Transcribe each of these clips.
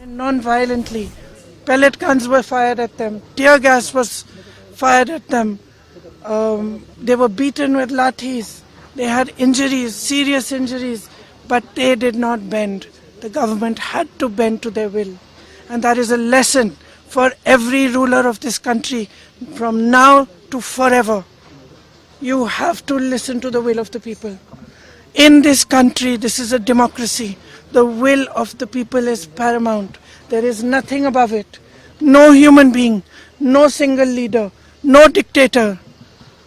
Non-violently. Pellet guns were fired at them. Tear gas was fired at them. They were beaten with lathis. They had injuries, serious injuries, but they did not bend. The government had to bend to their will. And that is a lesson for every ruler of this country from now to forever. You have to listen to the will of the people. In this country, this is a democracy. The will of the people is paramount. There is nothing above it. No human being, no single leader, no dictator,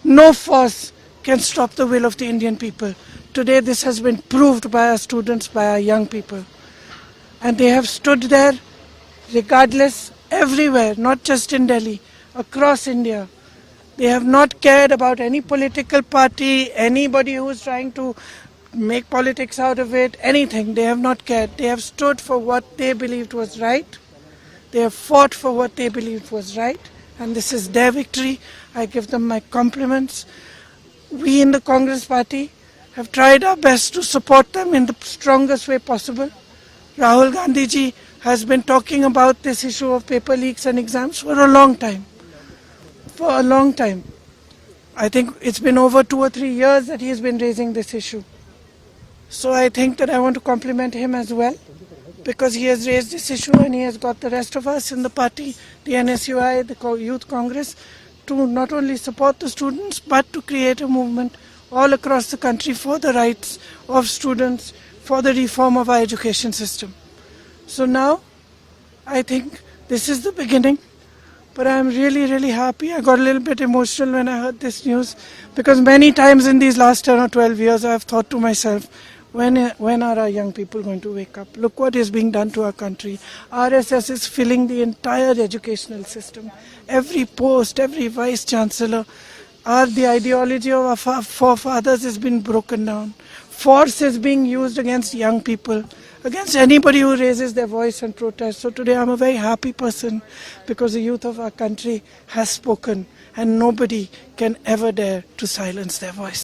no force can stop the will of the Indian people. Today this has been proved by our students, by our young people. And they have stood there regardless, everywhere, not just in Delhi, across India. They have not cared about any political party, anybody who is trying to make politics out of it, anything. They have not cared. They have stood for what they believed was right. They have fought for what they believed was right. And this is their victory. I give them my compliments. We in the Congress party have tried our best to support them in the strongest way possible. Rahul Gandhi ji has been talking about this issue of paper leaks and exams for a long time. For a long time. I think it's been over 2 or 3 years that he has been raising this issue. So I think that I want to compliment him as well, because he has raised this issue and he has got the rest of us in the party, the NSUI, the Youth Congress, to not only support the students but to create a movement all across the country for the rights of students, for the reform of our education system. So now I think this is the beginning, but I am really, really happy. I got a little bit emotional when I heard this news, because many times in these last 10 or 12 years I have thought to myself, when are our young people going to wake up? Look what is being done to our country. RSS is filling the entire educational system. Every post, every vice chancellor, the ideology of our forefathers has been broken down. Force is being used against young people, against anybody who raises their voice and protest. So today I'm a very happy person, because the youth of our country has spoken and nobody can ever dare to silence their voice.